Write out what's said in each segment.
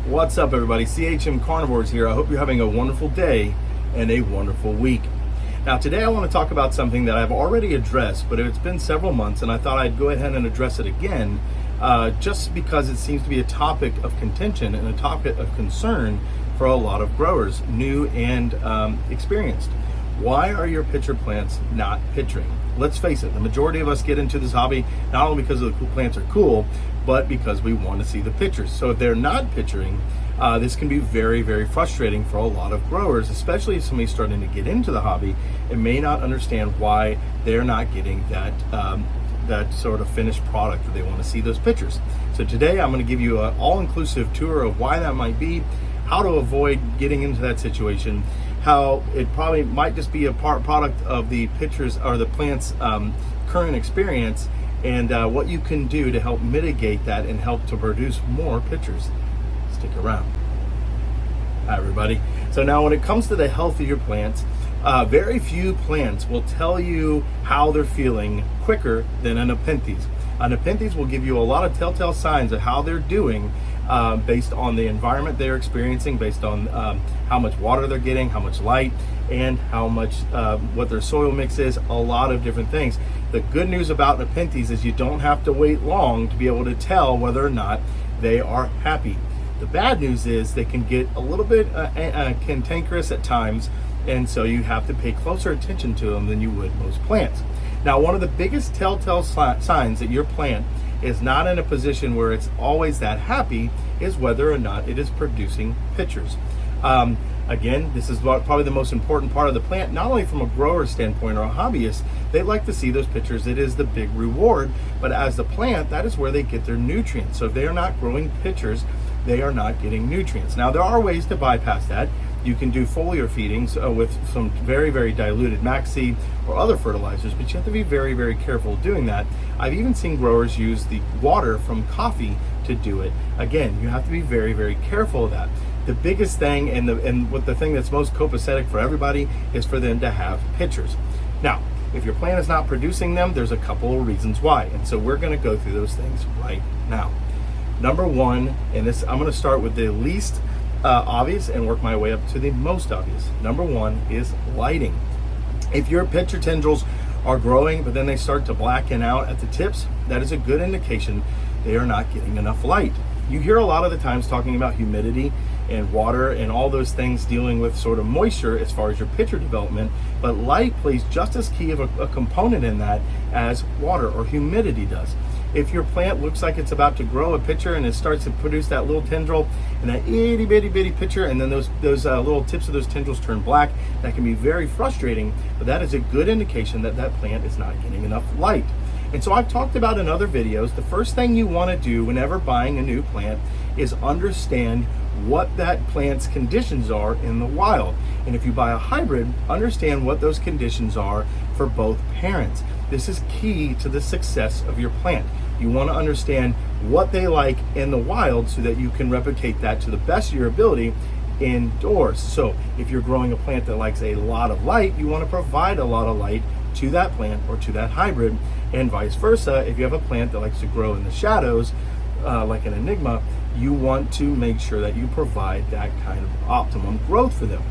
What's up, everybody? CHM Carnivores here. I hope you're having a wonderful day and a wonderful week. Now, today I want to talk about something that I've already addressed, but it's been several months, and I thought I'd go ahead and address it again, just because it seems to be a topic of contention and a topic of concern for a lot of growers, new and experienced. Why are your pitcher plants not pitching? Let's face it, the majority of us get into this hobby not only because the plants are cool, but because we want to see the pitchers. So if they're not pitching, this can be very, very frustrating for a lot of growers, especially if somebody's starting to get into the hobby and may not understand why they're not getting that sort of finished product that they want to see those pitchers. So today I'm going to give you an all-inclusive tour of why that might be, how to avoid getting into that situation, how it probably might just be a product of the pitchers or the plant's current experience, and what you can do to help mitigate that and help to produce more pitchers. Stick around. Hi, everybody. So now when it comes to the health of your plants, very few plants will tell you how they're feeling quicker than a Nepenthes. A Nepenthes will give you a lot of telltale signs of how they're doing based on the environment they're experiencing, based on how much water they're getting, how much light, and how much what their soil mix is, a lot of different things. The good news about Nepenthes is you don't have to wait long to be able to tell whether or not they are happy. The bad news is they can get a little bit cantankerous at times, and so you have to pay closer attention to them than you would most plants. Now, one of the biggest telltale signs that your plant is not in a position where it's always that happy is whether or not it is producing pitchers. Again, this is probably the most important part of the plant, not only from a grower standpoint or a hobbyist. They like to see those pitchers. It is the big reward, but as the plant, that is where they get their nutrients. So if they are not growing pitchers, they are not getting nutrients. Now, there are ways to bypass that. You can do foliar feedings with some very, very diluted Maxi or other fertilizers, but you have to be very, very careful doing that. I've even seen growers use the water from coffee to do it. Again, you have to be very, very careful of that. The biggest thing and what the thing that's most copacetic for everybody is for them to have pitchers. Now, if your plant is not producing them, there's a couple of reasons why, and so we're going to go through those things right now. Number one, and this I'm going to start with the least obvious and work my way up to the most obvious. Number one is lighting. If your pitcher tendrils are growing but then they start to blacken out at the tips, that is a good indication they are not getting enough light. You hear a lot of the times talking about humidity and water and all those things dealing with sort of moisture as far as your pitcher development, but light plays just as key of a component in that as water or humidity does. If your plant looks like it's about to grow a pitcher and it starts to produce that little tendril and that itty bitty pitcher, and then those little tips of those tendrils turn black, that can be very frustrating, but that is a good indication that that plant is not getting enough light. And so I've talked about in other videos, the first thing you want to do whenever buying a new plant is understand what that plant's conditions are in the wild. And if you buy a hybrid, understand what those conditions are for both parents. This is key to the success of your plant. You want to understand what they like in the wild so that you can replicate that to the best of your ability indoors. So if you're growing a plant that likes a lot of light, you want to provide a lot of light to that plant or to that hybrid, and vice versa. If you have a plant that likes to grow in the shadows, like an Enigma, you want to make sure that you provide that kind of optimum growth for them.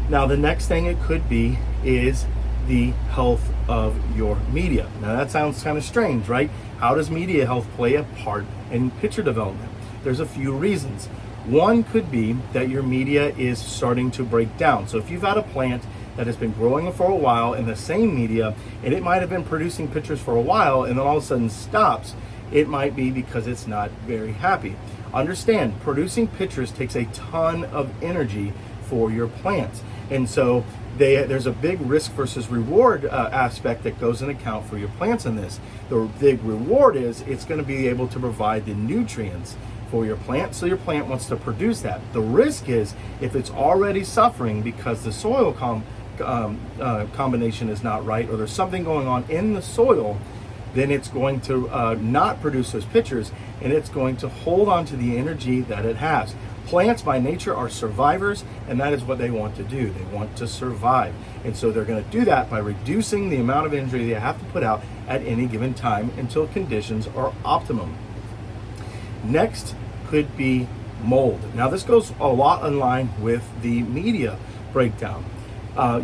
Now, the next thing it could be is the health of your media. Now, that sounds kind of strange, right? How does media health play a part in pitcher development? There's a few reasons. One could be that your media is starting to break down. So if you've had a plant that has been growing for a while in the same media, and it might have been producing pitchers for a while and then all of a sudden stops, it might be because it's not very happy. Understand, producing pitchers takes a ton of energy for your plants. And so there's a big risk versus reward aspect that goes in account for your plants in this. The big reward is it's going to be able to provide the nutrients for your plant, so your plant wants to produce that. The risk is if it's already suffering because the soil combination is not right, or there's something going on in the soil, then it's going to not produce those pitchers, and it's going to hold on to the energy that it has. Plants by nature are survivors, and that is what they want to do. They want to survive. And so they're going to do that by reducing the amount of energy they have to put out at any given time until conditions are optimum. Next could be mold. Now this goes a lot in line with the media breakdown.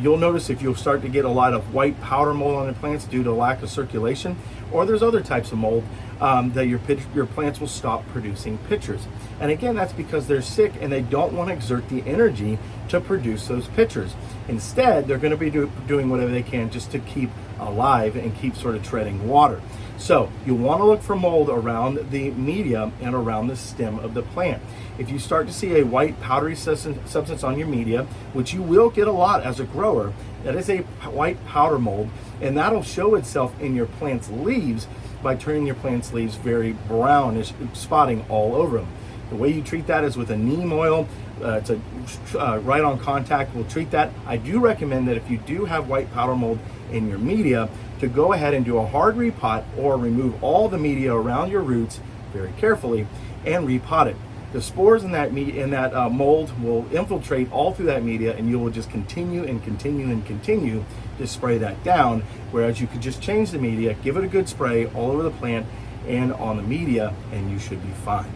You'll notice if you'll start to get a lot of white powder mold on your plants due to lack of circulation, or there's other types of mold, that your plants will stop producing pitchers. And again, that's because they're sick and they don't want to exert the energy to produce those pitchers. Instead, they're going to be doing whatever they can just to keep alive and keep sort of treading water. So you want to look for mold around the media and around the stem of the plant. If you start to see a white powdery substance on your media, which you will get a lot as a grower, that is a white powder mold, and that'll show itself in your plant's leaves by turning your plant's leaves very brownish, spotting all over them. The way you treat that is with a neem oil. It's a right on contact. We'll treat that. I do recommend that if you do have white powder mold in your media, to go ahead and do a hard repot or remove all the media around your roots very carefully and repot it. The spores in that mold will infiltrate all through that media, and you will just continue and continue and continue to spray that down, whereas you could just change the media, give it a good spray all over the plant and on the media, and you should be fine.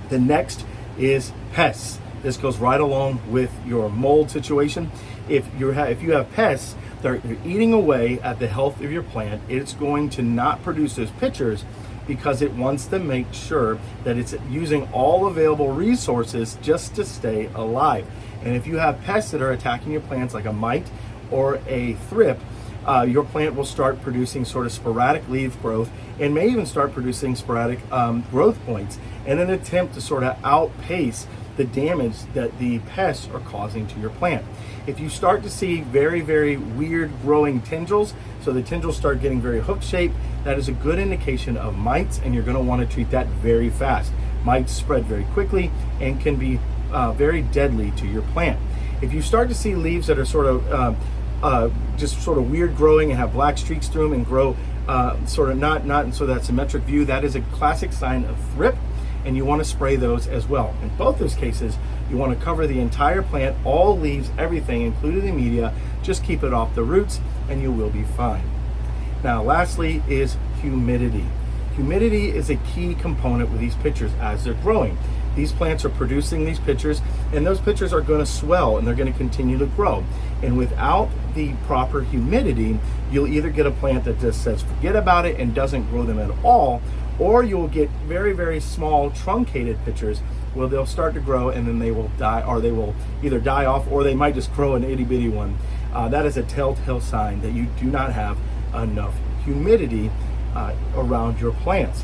The next is pests. This goes right along with your mold situation. If you have pests, they're eating away at the health of your plant. It's going to not produce those pitchers because it wants to make sure that it's using all available resources just to stay alive. And if you have pests that are attacking your plants like a mite or a thrip, your plant will start producing sort of sporadic leaf growth and may even start producing sporadic growth points in an attempt to sort of outpace the damage that the pests are causing to your plant. If you start to see very, very weird growing tendrils, so the tendrils start getting very hook shaped, that is a good indication of mites, and you're going to want to treat that very fast. Mites spread very quickly and can be very deadly to your plant. If you start to see leaves that are sort of just sort of weird growing and have black streaks through them and grow sort of not in sort of that symmetric view, that is a classic sign of thrip, and you want to spray those as well. In both those cases, you want to cover the entire plant, all leaves, everything, including the media. Just keep it off the roots and you will be fine. Now, lastly is humidity. Humidity is a key component with these pitchers as they're growing. These plants are producing these pitchers, and those pitchers are going to swell and they're going to continue to grow. And without the proper humidity, you'll either get a plant that just says forget about it and doesn't grow them at all, or you'll get very, very small truncated pitchers where they'll start to grow and then they will die, or they will either die off or they might just grow an itty bitty one. That is a telltale sign that you do not have enough humidity around your plants.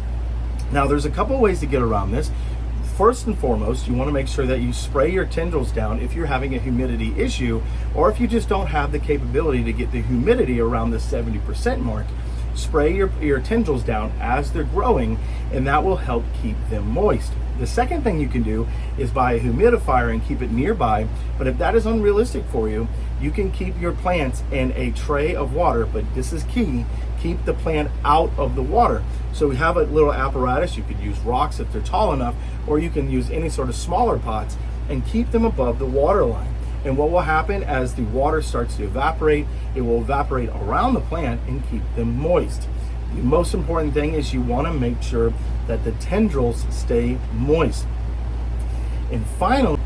Now, there's a couple ways to get around this. First and foremost, you want to make sure that you spray your tendrils down if you're having a humidity issue, or if you just don't have the capability to get the humidity around the 70% mark. Spray your tendrils down as they're growing, and that will help keep them moist. The second thing you can do is buy a humidifier and keep it nearby, but if that is unrealistic for you, you can keep your plants in a tray of water, but this is key, keep the plant out of the water. So we have a little apparatus. You could use rocks if they're tall enough, or you can use any sort of smaller pots and keep them above the water line. And what will happen as the water starts to evaporate, it will evaporate around the plant and keep them moist. The most important thing is you want to make sure that the tendrils stay moist. And finally,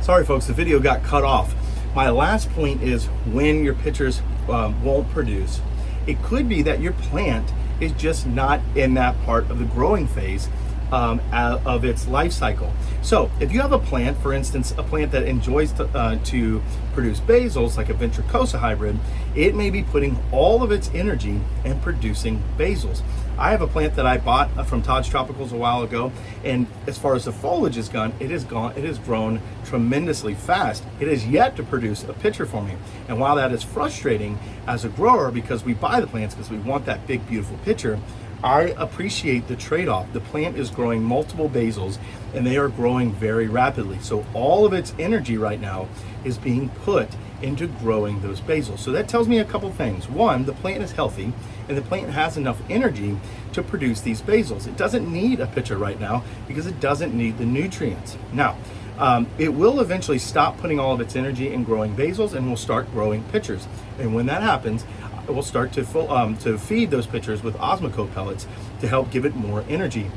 sorry folks, the video got cut off. My last point is when your pitchers won't produce, it could be that your plant is just not in that part of the growing phase of its life cycle. So if you have a plant, for instance, a plant that enjoys to produce basils, like a ventricosa hybrid, it may be putting all of its energy in producing basils. I have a plant that I bought from Todd's Tropicals a while ago, and as far as the foliage is gone, it has grown tremendously fast. It has yet to produce a pitcher for me. And while that is frustrating as a grower, because we buy the plants because we want that big, beautiful pitcher, I appreciate the trade-off. The plant is growing multiple basils, and they are growing very rapidly. So all of its energy right now is being put into growing those basils. So that tells me a couple things. One, the plant is healthy, and the plant has enough energy to produce these basils. It doesn't need a pitcher right now because it doesn't need the nutrients. Now, it will eventually stop putting all of its energy in growing basils and will start growing pitchers. And when that happens, it will start to feed those pitchers with Osmocote pellets to help give it more energy.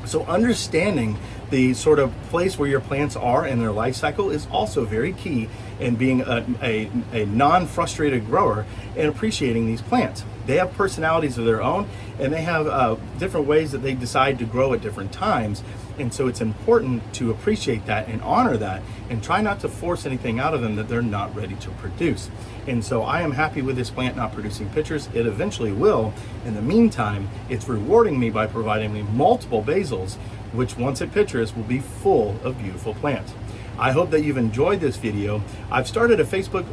So understanding The sort of place where your plants are in their life cycle is also very key in being a non-frustrated grower and appreciating these plants. They have personalities of their own, and they have different ways that they decide to grow at different times. And so it's important to appreciate that and honor that and try not to force anything out of them that they're not ready to produce. And so I am happy with this plant not producing pitchers. It eventually will. In the meantime, it's rewarding me by providing me multiple basils, which once it pitchers will be full of beautiful plants. I hope that you've enjoyed this video. I've started a Facebook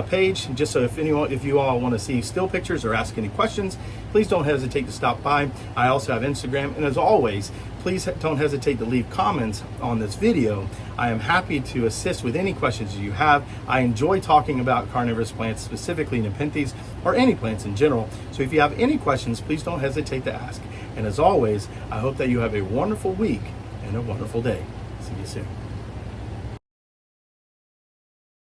page, just so if you all want to see still pictures or ask any questions, please don't hesitate to stop by. I also have Instagram, and as always, please don't hesitate to leave comments on this video. I am happy to assist with any questions you have. I enjoy talking about carnivorous plants, specifically Nepenthes, or any plants in general. So if you have any questions, please don't hesitate to ask. And as always, I hope that you have a wonderful week and a wonderful day. See you soon.